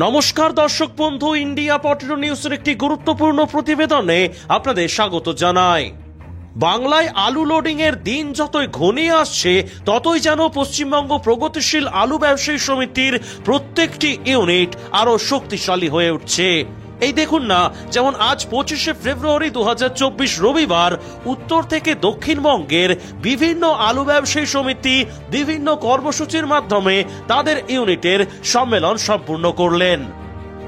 নমস্কার দর্শক বন্ধু, ইন্ডিয়া পটেটো নিউজের একটি গুরুত্বপূর্ণ প্রতিবেদনে আপনাদের স্বাগত জানাই। বাংলায় আলু লোডিং এর দিন যতই ঘনিয়ে আসছে ততই যেন পশ্চিমবঙ্গ প্রগতিশীল আলু ব্যবসায়ী সমিতির প্রত্যেকটি ইউনিট আরো শক্তিশালী হয়ে উঠছে। এই দেখুন না, যেমন আজ 25শে ফেব্রুয়ারি 2024 রবিবার উত্তর থেকে দক্ষিণবঙ্গের বিভিন্ন আলু ব্যবসায়ী সমিতি বিভিন্ন কর্মসূচির মাধ্যমে তাদের ইউনিটের সম্মেলন সম্পূর্ণ করলেন।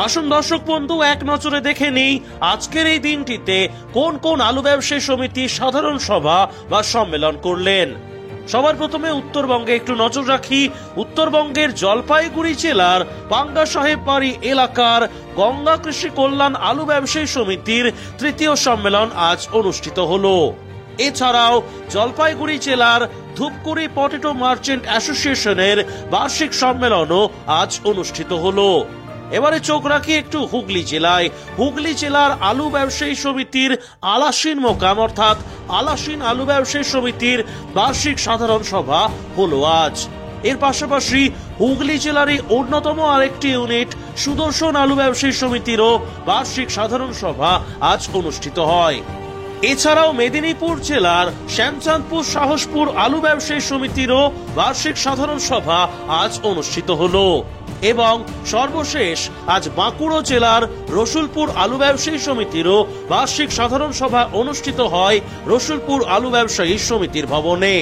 আসুন দর্শক বন্ধু, এক নজরে দেখে নিই আজকের এই দিনটিতে কোন কোন আলু ব্যবসায়ী সমিতি সাধারণ সভা বা সম্মেলন করলেন। সবার প্রথমে উত্তরবঙ্গে একটু নজর রাখি। উত্তরবঙ্গের জলপাইগুড়ি জেলার পাঙ্গা সাহেব বাড়ি এলাকার গঙ্গা কৃষি কল্যাণ আলু ব্যবসায়ী সমিতির তৃতীয় সম্মেলন আজ অনুষ্ঠিত হলো। এছাড়াও জলপাইগুড়ি জেলার ধূপগুড়ি পটেটো মার্চেন্ট অ্যাসোসিয়েশনের বার্ষিক সম্মেলনও আজ অনুষ্ঠিত হলো। এবারে চোখ রাখি একটু হুগলি জেলায়। হুগলি জেলার আলু ব্যবসায়ী সমিতির আলাসিন মোকাম অর্থাৎ আলাসিন আলু ব্যবসায়ী সমিতির বার্ষিক সাধারণ সভা হলো আজ। এর পাশাপাশি হুগলি জেলারই অন্যতম আরেকটি ইউনিট সুদর্শন আলু ব্যবসায়ী সমিতিরও বার্ষিক সাধারণ সভা আজ অনুষ্ঠিত হয়। এছাড়াও মেদিনীপুর জেলার শ্যামচাঁদপুর সাহসপুর আলু ব্যবসায়ী সমিতিরও বার্ষিক সাধারণ সভা আজ অনুষ্ঠিত হলো। এবং সর্বশেষ আজ বাঁকুড়া জেলার রসুলপুর আলু ব্যবসায়ী সমিতিরও বার্ষিক সাধারণ সভা অনুষ্ঠিত হয় রসুলপুর আলু ব্যবসায়ী সমিতির ভবনে।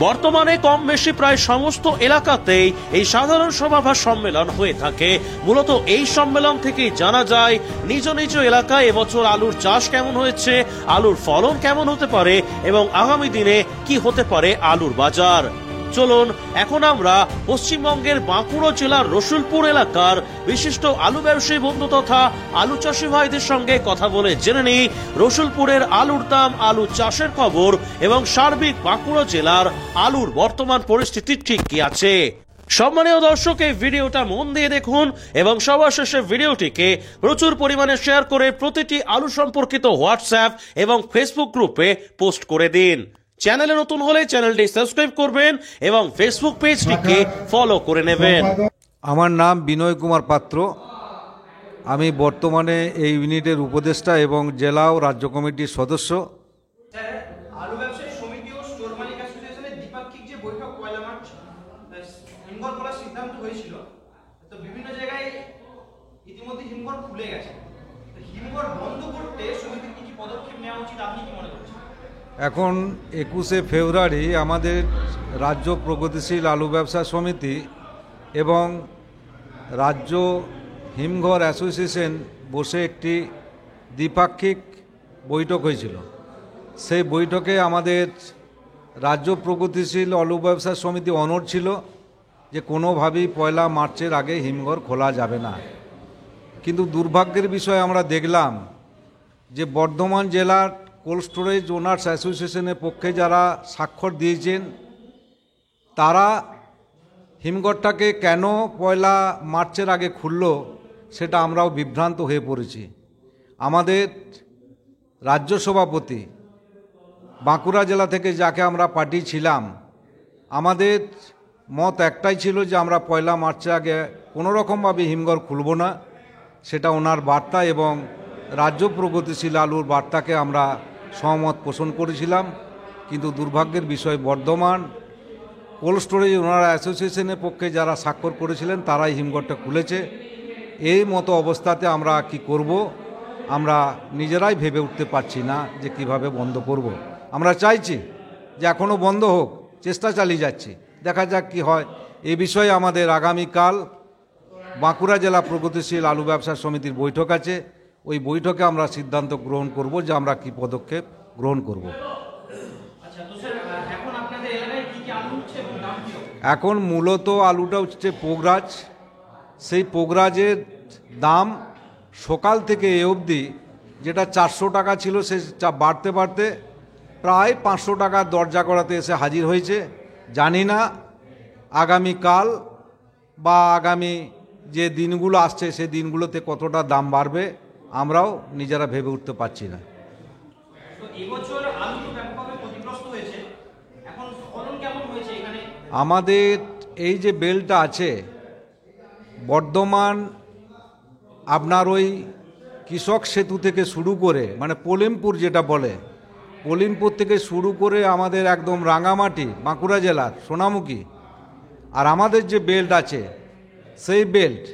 বর্তমানে কম বেশি প্রায় সমস্ত এলাকাতেই এই সাধারণ সভা বা সম্মেলন হয়ে থাকে। মূলত এই সম্মেলন থেকেই জানা যায় নিজ নিজ এলাকায় এবছর আলুর চাষ কেমন হয়েছে, আলুর ফলন কেমন হতে পারে এবং আগামী দিনে কি হতে পারে আলুর বাজার। চলুন এখন আমরা পশ্চিমবঙ্গের বাঁকুড়া জেলার রসুলপুর এলাকার বিশিষ্ট আলু ব্যবসায়ী বন্ধু তথা আলু চাষী ভাইদের সঙ্গে কথা বলে জেনে নিই রসুলপুরের আলুর দাম, আলু চাষের খবর এবং সার্বিক বাঁকুড়া জেলার আলুর বর্তমান পরিস্থিতি ঠিক কি আছে। সম্মানীয় দর্শক, এই ভিডিওটা মন দিয়ে দেখুন এবং সবার শেষে ভিডিওটিকে প্রচুর পরিমাণে শেয়ার করে প্রতিটি আলু সম্পর্কিত হোয়াটসঅ্যাপ এবং ফেসবুক গ্রুপে পোস্ট করে দিন। চ্যানেলে নতুন হলে চ্যানেলটি সাবস্ক্রাইব করবেন এবং ফেসবুক পেজটিকে ফলো করে নেবেন। আমার নাম বিনয় কুমার পাত্র। আমি বর্তমানে এই ইউনিটের উপদেষ্টা এবং জেলা ও রাজ্য কমিটির সদস্য। আলু ব্যবসায়ী সমিতি ও স্টোর মালিক অ্যাসোসিয়েশনের দ্বিপাক্ষিক যে বৈঠক 1 মার্চ হিমঘর খোলার সিদ্ধান্ত হয়েছিল, তো বিভিন্ন জায়গায় ইতিমধ্যে হিমঘর খুলে গেছে। তো হিমঘর বন্ধ করতে সমিতির কি পদক্ষেপ নেওয়া উচিত, আপনি কি মনে করছেন? এখন 21শে ফেব্রুয়ারি আমাদের রাজ্য প্রগতিশীল আলু ব্যবসা সমিতি এবং রাজ্য হিমঘর অ্যাসোসিয়েশন বসে একটি দ্বিপাক্ষিক বৈঠক হয়েছিল। সেই বৈঠকে আমাদের রাজ্য প্রগতিশীল আলু ব্যবসা সমিতি অনড় ছিল যে কোনোভাবেই 1 মার্চের আগে হিমঘর খোলা যাবে না। কিন্তু দুর্ভাগ্যের বিষয় আমরা দেখলাম যে বর্ধমান জেলার কোল্ড স্টোরেজ ওনার্স অ্যাসোসিয়েশনের পক্ষে যারা স্বাক্ষর দিয়েছেন তারা হিমঘরটাকে কেন 1 মার্চের আগে খুলল সেটা আমরাও বিভ্রান্ত হয়ে পড়েছি। আমাদের রাজ্য সভাপতি বাঁকুড়া জেলা থেকে যাকে আমরা পাঠিয়েছিলাম, আমাদের মত একটাই ছিল যে আমরা 1 মার্চের আগে কোনোরকমভাবে হিমঘর খুলব না। সেটা ওনার বার্তা এবং রাজ্য প্রগতিশীল আলুর বার্তাকে আমরা সহমত পোষণ করেছিলাম। কিন্তু দুর্ভাগ্যের বিষয় বর্ধমান কোল্ড স্টোরেজ ওনার অ্যাসোসিয়েশনের পক্ষে যারা স্বাক্ষর করেছিলেন তারাই হিমঘরটা খুলেছে। এই মতো অবস্থাতে আমরা কি করব, আমরা নিজেরাই ভেবে উঠতে পারছি না যে কিভাবে বন্ধ করব। আমরা চাইছি যে এখনও বন্ধ হোক, চেষ্টা চালিয়ে যাচ্ছি, দেখা যাক কি হয়। এই বিষয়ে আমাদের আগামীকাল বাঁকুড়া জেলা প্রগতিশীল আলু ব্যবসা সমিতির বৈঠক আছে। ওই বৈঠকে আমরা সিদ্ধান্ত গ্রহণ করব যে আমরা কি পদক্ষেপ গ্রহণ করব। এখন মূলত আলুটা হচ্ছে পোগরাজ। সেই পোগরাজের দাম সকাল থেকে এ অবধি যেটা 400 টাকা ছিল সে বাড়তে বাড়তে প্রায় 500 টাকার দরজা করাতে এসে হাজির হয়েছে। জানি না আগামীকাল বা আগামী যে দিনগুলো আসছে সেই দিনগুলোতে কতটা দাম বাড়বে আমরাও নিজেরা ভেবে উঠতে পারছি না। আমাদের এই যে বেলটা আছে বর্ধমান আপনার ওই কৃষক সেতু থেকে শুরু করে মানে পলিমপুর যেটা বলে, পলিমপুর থেকে শুরু করে আমাদের একদম রাঙামাটি বাঁকুড়া জেলার সোনামুখী, আর আমাদের যে বেল্ট আছে সেই বেল্ট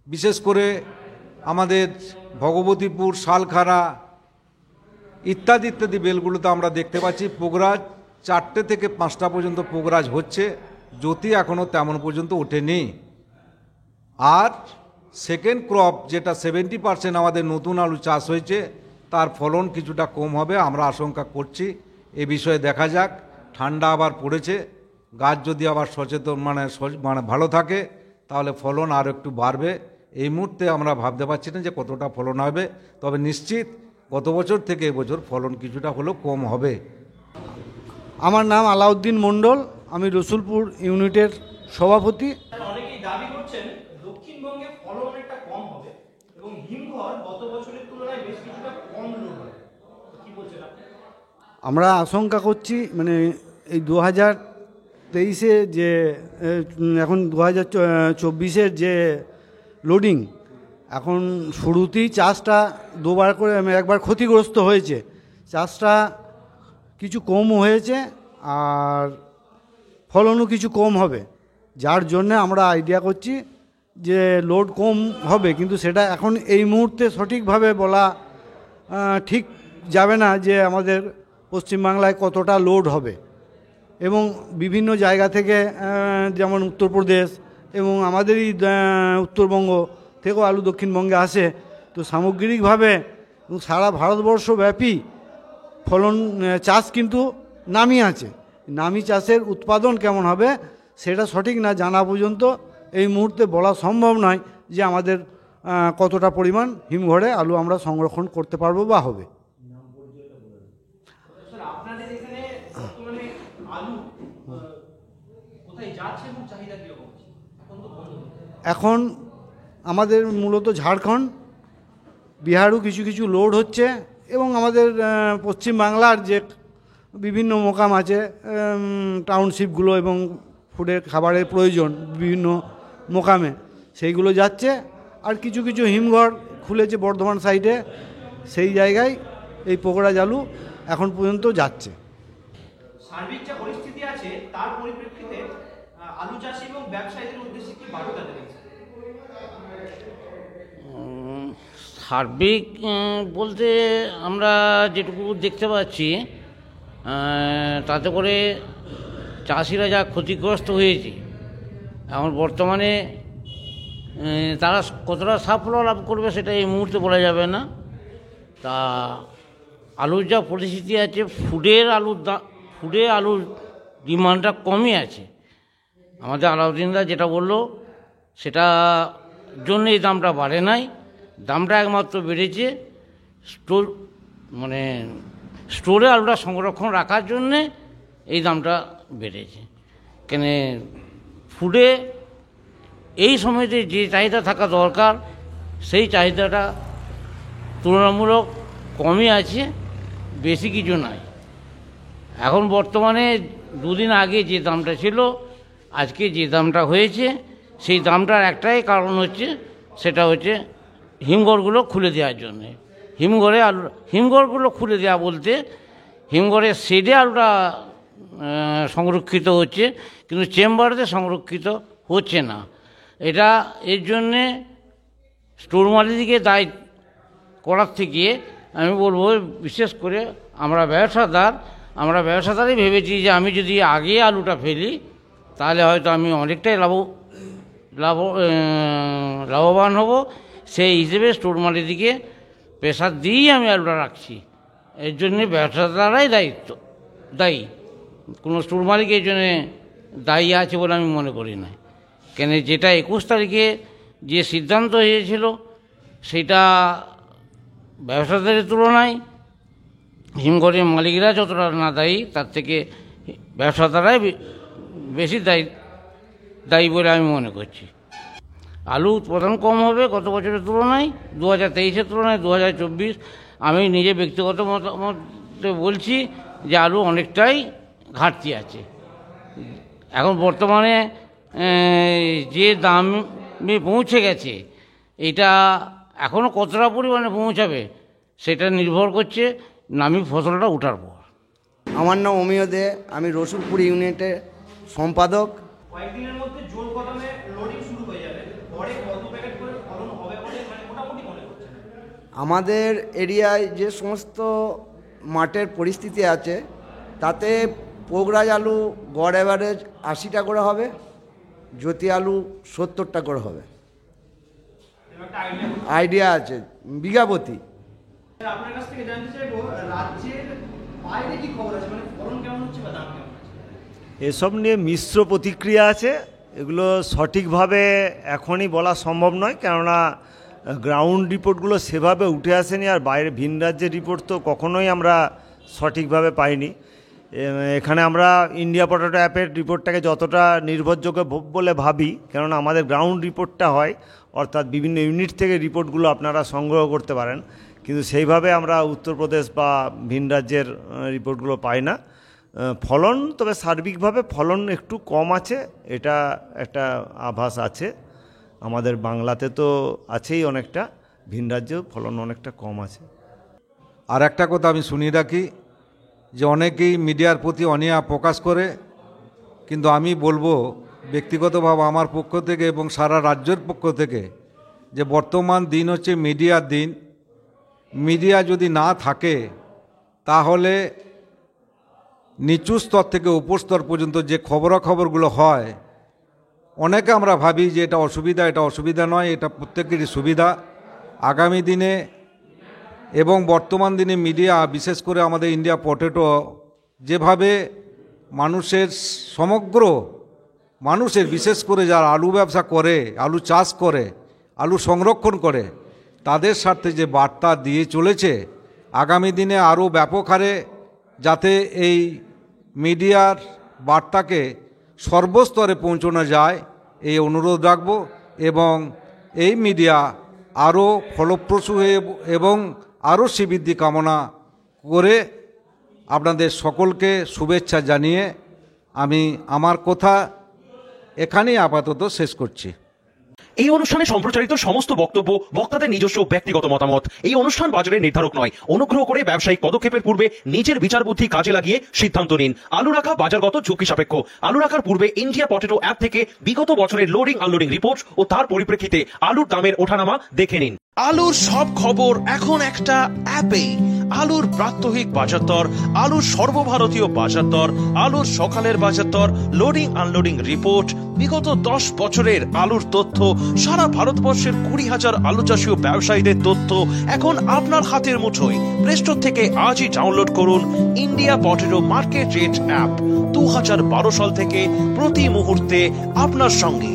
বিশেষ করে আমাদের ভগবতীপুর, শালখারা ইত্যাদি ইত্যাদি বেলগুলোতে আমরা দেখতে পাচ্ছি পোগরাজ 4টে থেকে 5টা পর্যন্ত পোগরাজ হচ্ছে, জ্যোতি এখনও তেমন পর্যন্ত ওঠেনি। আর সেকেন্ড ক্রপ যেটা 70% আমাদের নতুন আলু চাষ হয়েছে তার ফলন কিছুটা কম হবে আমরা আশঙ্কা করছি। এ বিষয়ে দেখা যাক, ঠান্ডা আবার পড়েছে, গাছ যদি আবার সচেতন মানে ভালো থাকে তাহলে ফলন আর একটু বাড়বে। এই মুহূর্তে আমরা ভাবতে পারছি না যে কতটা ফলন হবে, তবে নিশ্চিত গত বছর থেকে এবছর ফলন কিছুটা হলেও কম হবে। আমার নাম আলাউদ্দিন মণ্ডল, আমি রসুলপুর ইউনিটের সভাপতি। অনেকেই দাবি করছেন দক্ষিণবঙ্গে ফলন অনেকটা কম হবে এবং হিমঘর গত বছরের তুলনায় বেশ কিছুটা কম লোড হবে, কি বলছেন আপনি? আমরা আশঙ্কা করছি মানে এই 2023-এ যে এখন 2024-এর যে লোডিং, এখন শুরুতেই চাষটা দুবার করে একবার ক্ষতিগ্রস্ত হয়েছে, চাষটা কিছু কম হয়েছে আর ফলনও কিছু কম হবে, যার জন্যে আমরা আইডিয়া করছি যে লোড কম হবে, কিন্তু সেটা এখন এই মুহূর্তে সঠিকভাবে বলা ঠিক যাবে না যে আমাদের পশ্চিমবাংলায় কতটা লোড হবে। এবং বিভিন্ন জায়গা থেকে যেমন উত্তরপ্রদেশ এবং আমাদেরই উত্তরবঙ্গ থেকেও আলু দক্ষিণবঙ্গে আসে, তো সামগ্রিকভাবে সারা ভারতবর্ষব্যাপী ফলন চাষ কিন্তু নামি আছে। নামি চাষের উৎপাদন কেমন হবে সেটা সঠিক না জানা পর্যন্ত এই মুহূর্তে বলা সম্ভব নয় যে আমাদের কতটা পরিমাণ হিমঘরে আলু আমরা সংরক্ষণ করতে পারবো বা হবে। আপনাদের এখানে বর্তমানে আলু কোথায় যাচ্ছে এবং চাহিদা কিরকম? এখন আমাদের মূলত ঝাড়খণ্ড, বিহারও কিছু কিছু লোড হচ্ছে এবং আমাদের পশ্চিমবাংলার যে বিভিন্ন মোকাম আছে টাউনশিপগুলো এবং ফুডের খাবারের প্রয়োজন বিভিন্ন মোকামে সেইগুলো যাচ্ছে। আর কিছু কিছু হিমঘর খুলেছে বর্ধমান সাইডে, সেই জায়গায় এই পোগরাজ আলু এখন পর্যন্ত যাচ্ছে। সার্বিক যে পরিস্থিতি আছে তার পরিপ্রেক্ষিতে আলু চাষি এবং ব্যবসায়ীদের উদ্দেশ্যে কি বার্তা দেবেন? সার্বিক বলতে আমরা যেটুকু দেখতে পাচ্ছি তাতে করে চাষিরা যা ক্ষতিগ্রস্ত হয়েছে, এখন বর্তমানে তারা কতটা সাফল্য লাভ করবে সেটা এই মুহূর্তে বলা যাবে না। তা আলুর যা পরিস্থিতি আছে, ফুডে আলুর ডিমান্ডটা কমই আছে। আমাদের আলাউদ্দিনদা যেটা বললো সেটা জন্য এই দামটা বাড়ে নাই, দামটা একমাত্র বেড়েছে স্টোরে আলুটা সংরক্ষণ রাখার জন্যে এই দামটা বেড়েছে। কেন ফুডে এই সময়তে যে চাহিদা থাকা দরকার সেই চাহিদাটা তুলনামূলক কমই আছে, বেশি কিছু নাই। এখন বর্তমানে দুদিন আগে যে দামটা ছিল আজকে যে দামটা হয়েছে সেই দামটার একটাই কারণ হচ্ছে, সেটা হচ্ছে হিমঘরগুলো খুলে দেওয়ার জন্যে। হিমঘরগুলো খুলে দেওয়া বলতে হিমঘরের শেডে আলুটা সংরক্ষিত হচ্ছে, কিন্তু চেম্বারেতে সংরক্ষিত হচ্ছে না। এর জন্যে স্টোর মালিককে দায়ী করার থেকে আমি বলবো, বিশেষ করে আমরা ব্যবসাদারই ভেবেছি যে আমি যদি আগে আলুটা ফেলি তাহলে হয়তো আমি অনেকটাই লাভবান হব। সেই হিসেবে স্টোর মালিককে প্রেশার দিয়েই আমি আলুটা রাখছি। এর জন্যে ব্যবসাদাররাই দায়ী, কোনো স্টোর মালিক এর জন্যে দায়ী আছে বলে আমি মনে করি না। কেন যেটা 21 তারিখে যে সিদ্ধান্ত হয়েছিল সেটা ব্যবসাদারের তুলনায় হিমঘরের মালিকরা যতটা না দায়ী, তার থেকে ব্যবসাদারাই বেশি দায়ী বলে আমি মনে করছি। আলু উৎপাদন কম হবে গত বছরের তুলনায়, 2023-এর তুলনায় 2024। আমি নিজে ব্যক্তিগত মতামতে বলছি যে আলু অনেকটাই ঘাটতি আছে। এখন বর্তমানে যে দামে পৌঁছে গেছে এটা এখনও কতটা পরিমাণে পৌঁছাবে সেটা নির্ভর করছে নামি ফসলটা ওঠার পর। আমার নাম অমিয় দে, আমি রসুলপুর ইউনিটের সম্পাদক। কয়েকদিনের মধ্যে জোর কদমে লোডিং শুরু হয়ে যাবে, পরে কত প্যাকেট করে ফলন হবে বলে মানে মোটামুটি মনে করছেন? আমাদের এরিয়ায় যে সমস্ত মাঠের পরিস্থিতি আছে তাতে পোগরাজ আলু গড় অ্যাভারেজ 80টা করে হবে, জ্যোতি আলু 70টা করে হবে। আইডিয়া আছে বিঘাপতি। আপনার কাছ থেকে জানতে চাইবো রাজ্যের বাইরে কি খবর আছে, মানে ফলন কেমন হচ্ছে বা দাম কেমন আছে? এসব নিয়ে মিশ্র প্রতিক্রিয়া আছে। এগুলো সঠিকভাবে এখনই বলা সম্ভব নয়, কেননা গ্রাউন্ড রিপোর্টগুলো সেভাবে উঠে আসেনি, আর বাইরে ভিন রাজ্যের রিপোর্ট তো কখনোই আমরা সঠিকভাবে পাইনি। এখানে আমরা ইন্ডিয়া পটেটো অ্যাপের রিপোর্টটাকে যতটা নির্ভরযোগ্য বলে ভাবি, কেননা আমাদের গ্রাউন্ড রিপোর্টটা হয়, অর্থাৎ বিভিন্ন ইউনিট থেকে রিপোর্টগুলো আপনারা সংগ্রহ করতে পারেন, কিন্তু সেইভাবে আমরা উত্তরপ্রদেশ বা ভিন রাজ্যের রিপোর্টগুলো পাই না। ফলন তবে সার্বিকভাবে ফলন একটু কম আছে, এটা একটা আভাস আছে। আমাদের বাংলাতে তো আছেই অনেকটা, ভিন রাজ্যেও ফলন অনেকটা কম আছে। আর একটা কথা আমি শুনিয়ে রাখি যে অনেকেই মিডিয়ার প্রতি অনীহা প্রকাশ করে, কিন্তু আমি বলবো ব্যক্তিগতভাবে আমার পক্ষ থেকে এবং সারা রাজ্যের পক্ষ থেকে যে বর্তমান দিন হচ্ছে মিডিয়ার দিন। মিডিয়া যদি না থাকে তাহলে নিচু স্তর থেকে উপর স্তর পর্যন্ত যে খবরাখবরগুলো হয়, অনেকে আমরা ভাবি যে এটা অসুবিধা নয়, এটা প্রত্যেকেরই সুবিধা। আগামী দিনে এবং বর্তমান দিনে মিডিয়া, বিশেষ করে আমাদের ইন্ডিয়া পটেটো, যেভাবে মানুষের সমগ্র মানুষের, বিশেষ করে যারা আলু ব্যবসা করে, আলু চাষ করে, আলু সংরক্ষণ করে, তাদের স্বার্থে যে বার্তা দিয়ে চলেছে, আগামী দিনে আরও ব্যাপক হারে যাতে এই মিডিয়ার বার্তাকে সর্বস্তরে পৌঁছানো যায় এই অনুরোধ রাখব, এবং এই মিডিয়া আরও ফলপ্রসূ হয়ে এবং আরও শ্রীবৃদ্ধি কামনা করে আপনাদের সকলকে শুভেচ্ছা জানিয়ে আমি আমার কথা এখানেই আপাতত শেষ করছি। এই অনুষ্ঠানে সম্প্রচারিত সমস্ত বক্তব্য বক্তাদের নিজস্ব ব্যক্তিগত মতামত। এই অনুষ্ঠান বাজারের নির্ধারক নয়। অনুগ্রহ করে ব্যবসায়িক পদক্ষেপের পূর্বে নিজের বিচার বুদ্ধি কাজে লাগিয়ে সিদ্ধান্ত নিন। আলু রাখা বাজারগত ঝুঁকি সাপেক্ষ। আলু রাখার পূর্বে ইন্ডিয়া পটেটো অ্যাপ থেকে বিগত বছরের লোডিং আনলোডিং রিপোর্ট ও তার পরিপ্রেক্ষিতে আলুর দামের ওঠানামা দেখে নিন। আলুর সব খবর এখন একটা অ্যাপে। আলুর প্রাত্যহিক বাজার দর, আলুর সর্বভারতীয় বাজার দর, আলুর সকালের বাজার দর, লোডিং আনলোডিং রিপোর্ট, বিগত 10 বছরের আলুর তথ্য, সারা ভারতবর্ষের 20,000 আলু চাষী ও ব্যবসায়ীদের তথ্য এখন আপনার হাতের মুঠোয়। প্লে স্টোর থেকে আজই ডাউনলোড করুন India potato market rate app. 2012 সাল থেকে প্রতি মুহূর্তে আপনার সঙ্গে।